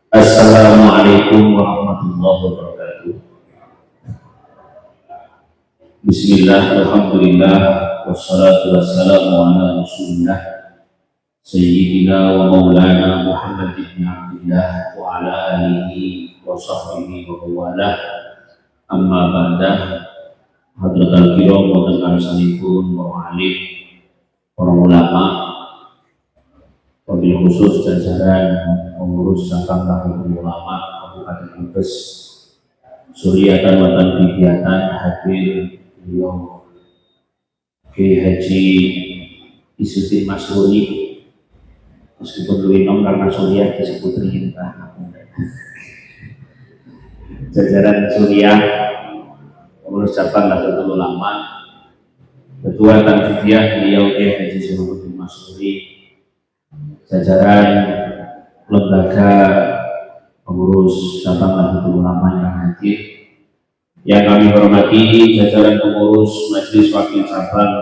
Assalamualaikum warahmatullahi wabarakatuh. Bismillah, alhamdulillah, wassalatu wassalamu ala rasulillah Sayyidina wa maulana Muhammad ibn Abdillah wa ala alihi wa sahbihi wa mawalah. Amma ba'dah. Hadratal kiram wa tankarsanipun para alim, para ulama, wabil khusus jajaran pengurus cabang Nahdlatul Ulama Kabupaten Brebes, Suriatan Watan Kegiatan, hadir beliau Kiai Haji Isuddin Masruri, meskipun lebih nom karena Suriah disebut Rintah. Jajaran Suriah pengurus cabang Nahdlatul Ulama, Ketua Tanfidiyah beliau Kiai Haji Isuddin Masruri, jajaran lembaga pengurus cabang Nahdlatul Ulama yang hadir, yang kami hormati jajaran pengurus Majelis Wakil Cabang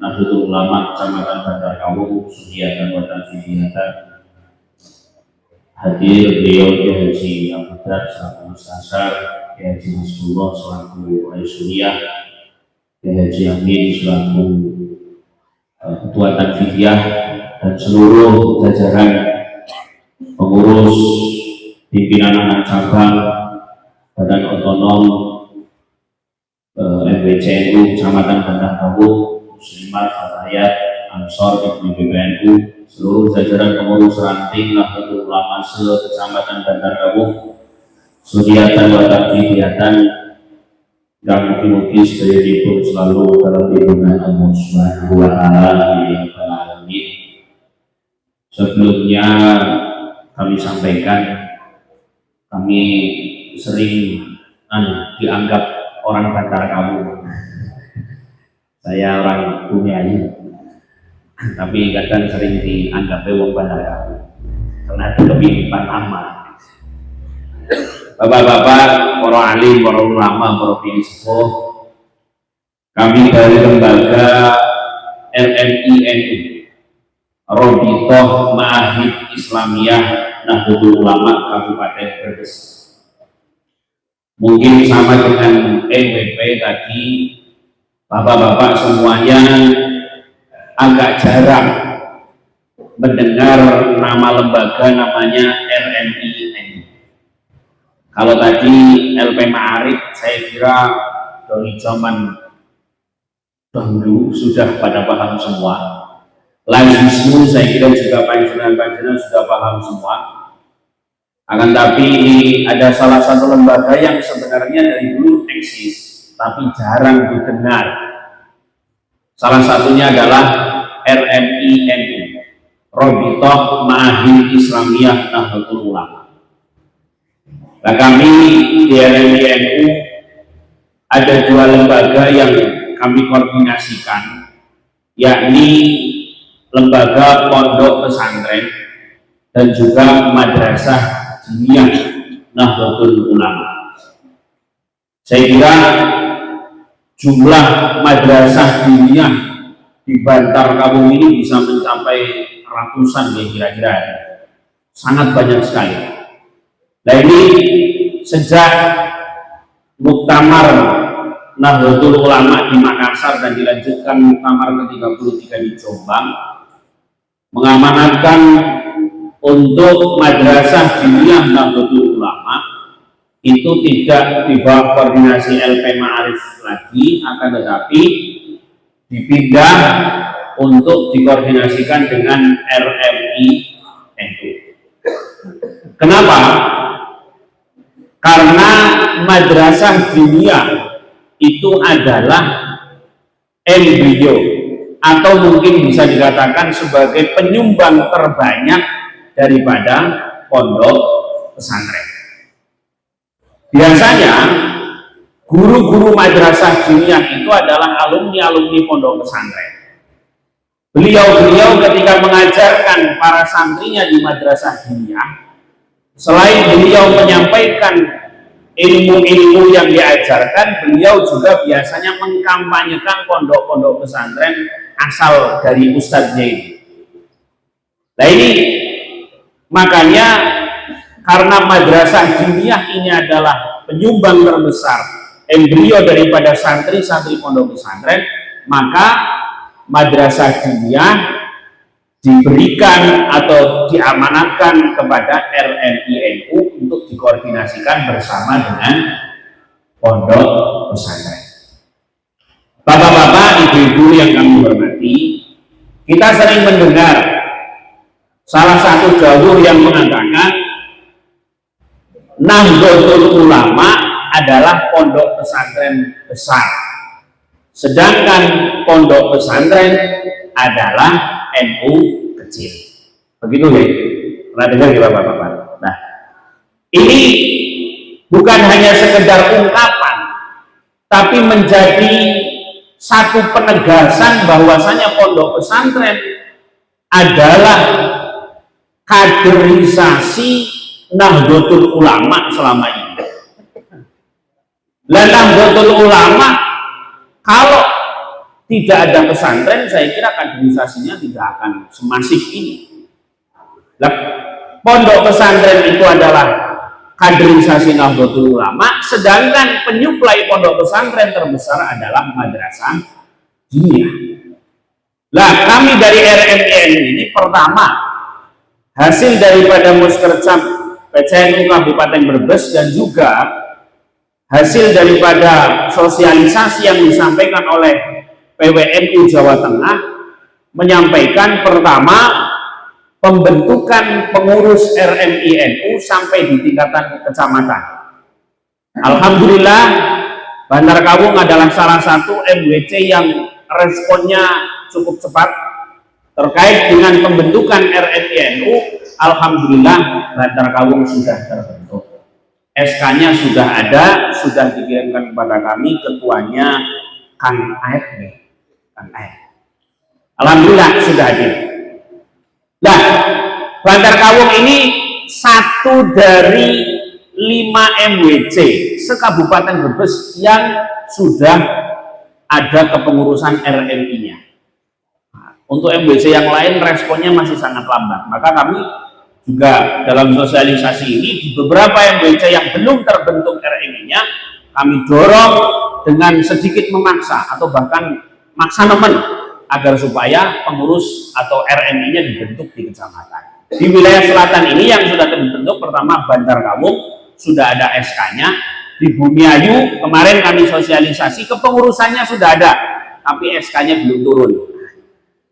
Nahdlatul Ulama Kecamatan Bandar Kawu, Suriatan Watan Kegiatan, hadir beliau Kiai Haji Abu Dhar selaku Mustasar, Kiai Haji Nasrullah selaku Wali Suriah, Kiai Haji Amin selaku Ketua Tanfidiyah, dan seluruh jajaran pengurus pimpinan anak cabang Badan Otonom MBCNU Kecamatan Bandar Kawu, Muslimat, Fatayat, Ansor, PBNU, seluruh jajaran pengurus ranting Nahdlatul Ulama se-Kecamatan Bandar Kawu, Suriatan Watan Kegiatan, dan mungkin sedaya selalu dalam lindungan Allah Subhanahu wa Ta'ala. Sebelumnya kami sampaikan, kami sering dianggap orang Bandar Kawu. Saya orang Bumiayu, tapi kadang sering dianggap wong Bandar Kawu karena itu lebih nama. Bapak-bapak, para alim, para ulama, para filsuf, kami dari lembaga LMINU, Robitoh Ma'ahid Islamiyah Nahdlatul Ulama Kabupaten Brebes. Mungkin sama dengan MWP tadi, bapak-bapak semuanya agak jarang mendengar nama lembaga namanya LMINU. Kalau tadi LP Ma'arif, saya kira dari zaman dahulu sudah pada paham semua. Laismu saya kira juga panjenengan sudah paham semua. Akan tapi ini ada salah satu lembaga yang sebenarnya dari dulu eksis tapi jarang didengar. Salah satunya adalah RMINU, Robitoh Ma'ahid Islamiyah Nahdlatul Ulama. Nah, kami di RMINU ada dua lembaga yang kami koordinasikan, yakni lembaga pondok pesantren dan juga madrasah diniyah Nahdlatul Ulama. Saya kira jumlah madrasah diniyah di Bantar Kawu ini bisa mencapai ratusan ya kira-kira, sangat banyak sekali. Nah ini sejak Muktamar Nahdlatul Ulama di Makassar dan dilanjutkan Muktamar ke-33 di Jombang, mengamanatkan untuk madrasah diniyah Nahdlatul Ulama itu tidak di bawah koordinasi LP Ma'arif lagi, akan tetapi dipindah untuk dikoordinasikan dengan RMINU. Kenapa? Karena madrasah diniyah itu adalah embrio atau mungkin bisa dikatakan sebagai penyumbang terbanyak daripada pondok pesantren. Biasanya guru-guru madrasah diniyah itu adalah alumni-alumni pondok pesantren. Beliau-beliau ketika mengajarkan para santrinya di madrasah diniyah, selain beliau menyampaikan ilmu-ilmu yang diajarkan, beliau juga biasanya mengkampanyekan pondok-pondok pesantren asal dari ustadznya ini. Nah ini makanya karena madrasah diniyah ini adalah penyumbang terbesar embrio daripada santri-santri pondok pesantren, maka madrasah diniyah diberikan atau diamanatkan kepada RMINU untuk dikoordinasikan bersama dengan pondok pesantren. Bapak-bapak, ibu-ibu yang kami hormati, kita sering mendengar salah satu dawuh yang mengatakan Nahdlatul Ulama adalah pondok pesantren besar, sedangkan pondok pesantren adalah NU kecil. Begitu ya? Pernah dengar ya bapak-bapak? Nah, ini bukan hanya sekedar ungkapan, tapi menjadi satu penegasan bahwasanya pondok pesantren adalah kaderisasi Nahdlatul Ulama selama ini. Dan Nahdlatul Ulama kalau tidak ada pesantren, saya kira kaderisasinya tidak akan semasif ini. Nah, pondok pesantren itu adalah kaderisasi Nahdlatul Ulama, sedangkan penyuplai pondok pesantren terbesar adalah madrasah diniyah. Nah, kami dari RMINU ini pertama hasil daripada Muskercap PCNU Kabupaten Brebes dan juga hasil daripada sosialisasi yang disampaikan oleh PWNU Jawa Tengah menyampaikan pertama pembentukan pengurus RMINU sampai di tingkatan kecamatan. Alhamdulillah, Bantar Kawung adalah salah satu MWC yang responnya cukup cepat terkait dengan pembentukan RMINU. Alhamdulillah, Bantar Kawung sudah terbentuk. SK-nya sudah ada, sudah dikirimkan kepada kami, ketuanya Kang Aep. Alhamdulillah sudah hadir. Nah, Bantar Kawung ini satu dari 5 MWC se-Kabupaten Brebes yang sudah ada kepengurusan RMI-nya. Untuk MWC yang lain responnya masih sangat lambat. Maka kami juga dalam sosialisasi ini di beberapa MWC yang belum terbentuk RMI-nya, kami dorong dengan sedikit memaksa atau bahkan maksa nemen agar supaya pengurus atau RMI-nya dibentuk di kecamatan. Di wilayah selatan ini yang sudah terbentuk pertama Bantar Kawung, sudah ada SK-nya. Di Bumiayu kemarin kami sosialisasi, kepengurusannya sudah ada, tapi SK-nya belum turun.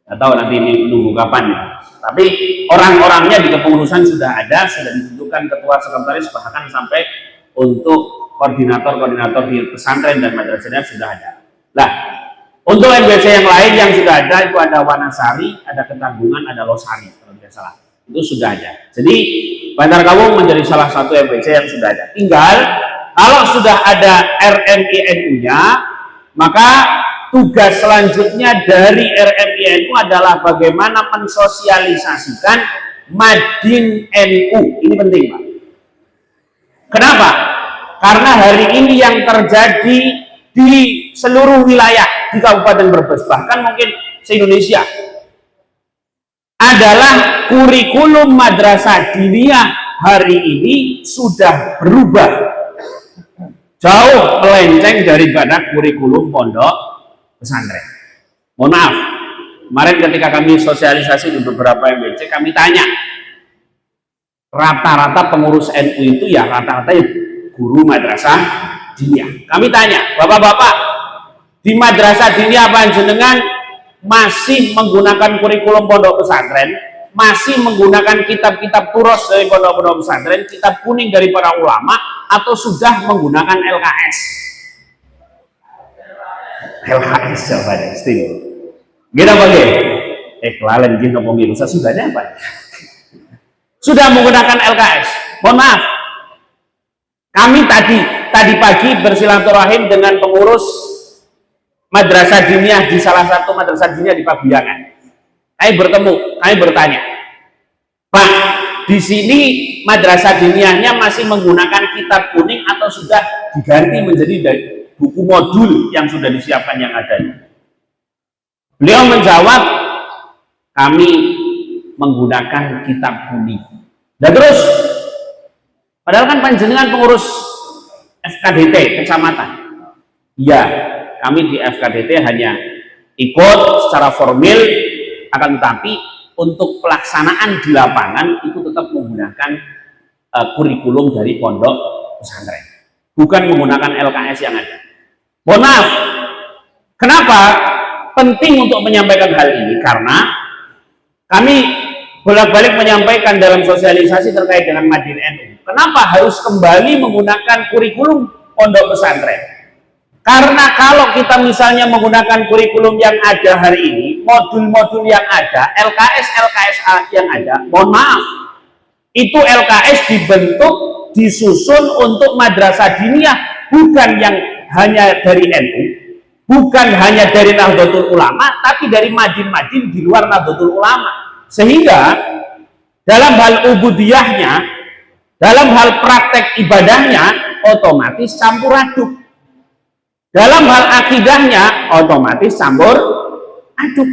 Nggak tahu nanti ini nunggu kapan ya. Tapi orang-orangnya di kepengurusan sudah ada, sudah ditentukan ketua sekretaris, bahkan sampai untuk koordinator-koordinator di pesantren dan madrasahnya sudah ada. Nah, untuk MWC yang lain yang sudah ada itu ada Wanasari, ada Ketanggungan, ada Losari kalau tidak salah. Itu sudah ada. Jadi Bantar Kawung menjadi salah satu MWC yang sudah ada. Tinggal kalau sudah ada RMINU-nya, maka tugas selanjutnya dari RMINU adalah bagaimana mensosialisasikan Madin NU. Ini penting, Pak. Kenapa? Karena hari ini yang terjadi di seluruh wilayah di Kabupaten Brebes, bahkan mungkin se-Indonesia, adalah kurikulum madrasah diniyah hari ini sudah berubah jauh melenceng daripada kurikulum pondok pesantren. Mohon maaf, kemarin ketika kami sosialisasi di beberapa MWC, kami tanya rata-rata pengurus NU itu ya rata-rata guru madrasah diniyah. Kami tanya, bapak-bapak, di madrasah diniyah panjenengan masih menggunakan kurikulum pondok pesantren, masih menggunakan kitab-kitab turos dari pondok-pondok pesantren, kitab kuning dari para ulama, atau sudah menggunakan LKS? LKS jawabannya istimewa. Gila bagi? Kelalen gini ngomongin usah sudahnya apa? Sudah menggunakan LKS. Mohon maaf, kami tadi pagi bersilaturahim dengan pengurus madrasah diniyah di salah satu madrasah diniyah di Paguyangan. Kami bertemu, kami bertanya, Pak, di sini madrasah diniyahnya masih menggunakan kitab kuning atau sudah diganti menjadi dari buku modul yang sudah disiapkan yang adanya? Beliau menjawab, kami menggunakan kitab kuning. Dan terus Padahal kan panjenengan pengurus FKDT kecamatan. Ya, kami di FKDT hanya ikut secara formil, akan tetapi untuk pelaksanaan di lapangan itu tetap menggunakan kurikulum dari pondok pesantren, bukan menggunakan LKS yang ada. Mohon maaf, kenapa penting untuk menyampaikan hal ini? Karena kami bolak-balik menyampaikan dalam sosialisasi terkait dengan Madin NU. Kenapa harus kembali menggunakan kurikulum pondok pesantren? Karena kalau kita misalnya menggunakan kurikulum yang ada hari ini, modul-modul yang ada, LKS yang ada, mohon maaf, itu LKS dibentuk, disusun untuk madrasah diniyah, bukan yang hanya dari NU, bukan hanya dari Nahdlatul Ulama, tapi dari madin-madin di luar Nahdlatul Ulama. Sehingga dalam hal ubudiyahnya, dalam hal praktek ibadahnya, otomatis campur aduk. Dalam hal akidahnya, otomatis campur aduk.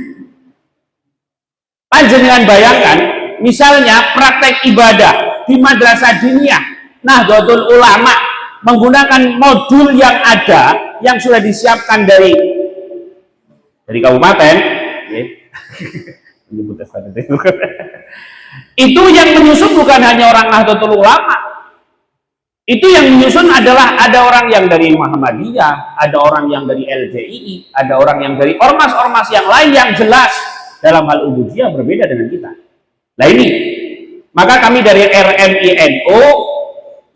Panjenengan bayangkan, misalnya praktek ibadah di madrasah diniyah Nahdlatul Ulama menggunakan modul yang ada, yang sudah disiapkan dari kabupaten, itu yang menyusun bukan hanya orang Nahdlatul Ulama. Itu yang menyusun adalah ada orang yang dari Muhammadiyah, ada orang yang dari LDII, ada orang yang dari ormas-ormas yang lain yang jelas dalam hal ubudiyah berbeda dengan kita. Nah ini, maka kami dari RMI NU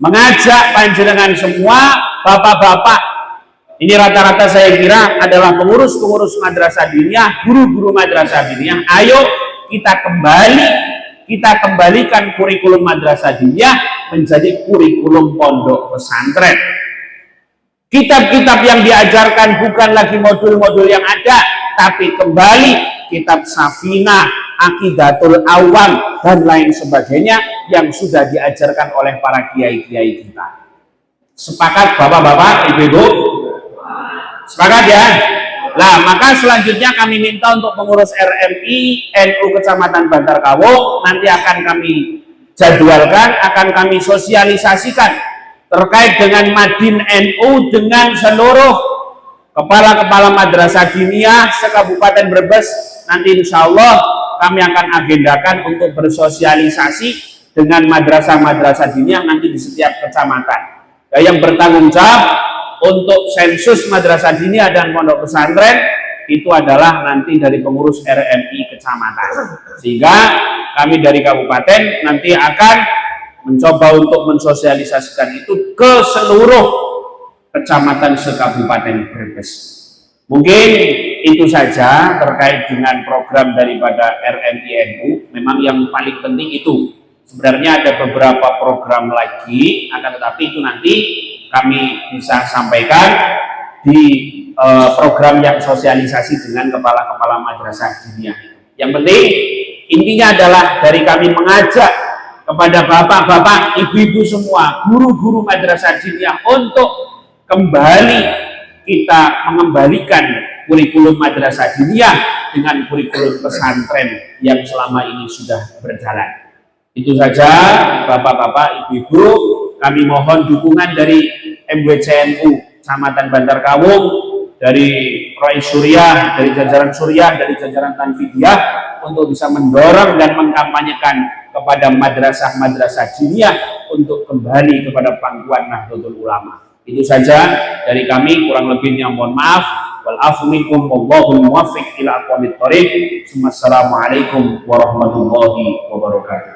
mengajak panjenengan semua, bapak-bapak, ini rata-rata saya kira adalah pengurus-pengurus madrasah diniyah, guru-guru madrasah diniyah, ayo kita kembalikan kurikulum madrasah diniyah menjadi kurikulum pondok pesantren. Kitab-kitab yang diajarkan bukan lagi modul-modul yang ada, tapi kembali kitab Safinah, Aqidatul Awam, dan lain sebagainya yang sudah diajarkan oleh para kiai-kiai kita. Sepakat bapak-bapak, ibu-ibu? Sepakat ya? Nah, maka selanjutnya kami minta untuk pengurus RMI NU Kecamatan Bantar Kawo, nanti akan kami jadwalkan, akan kami sosialisasikan terkait dengan Madin NU dengan seluruh kepala-kepala madrasah diniyah se-Kabupaten Brebes. Nanti insya Allah kami akan agendakan untuk bersosialisasi dengan madrasah-madrasah diniyah nanti di setiap kecamatan. Nah, yang bertanggung jawab untuk sensus madrasah diniyah dan pondok pesantren itu adalah nanti dari pengurus RMI kecamatan. Sehingga kami dari kabupaten nanti akan mencoba untuk mensosialisasikan itu ke seluruh kecamatan se-Kabupaten Brebes. Mungkin itu saja terkait dengan program daripada RMI NU. Memang yang paling penting itu. Sebenarnya ada beberapa program lagi, akan tetapi itu nanti kami bisa sampaikan di program yang sosialisasi dengan kepala-kepala madrasah diniyah. Yang penting intinya adalah dari kami mengajak kepada bapak-bapak, ibu-ibu semua, guru-guru madrasah diniyah untuk kembali kita mengembalikan kurikulum madrasah diniyah dengan kurikulum pesantren yang selama ini sudah berjalan. Itu saja bapak-bapak, ibu-ibu, kami mohon dukungan dari MWCNU Kecamatan Bantar Kawung, dari Rois Suriah, dari jajaran Suriah, dari jajaran Tanfidiyah untuk bisa mendorong dan mengkampanyekan kepada madrasah-madrasah diniyah untuk kembali kepada pangkuan Nahdlatul Ulama. Itu saja dari kami, kurang lebihnya mohon maaf. Wal afu minkum wallahu muwaffiq ila aqwamit thoriq. Wassalamualaikum warahmatullahi wabarakatuh.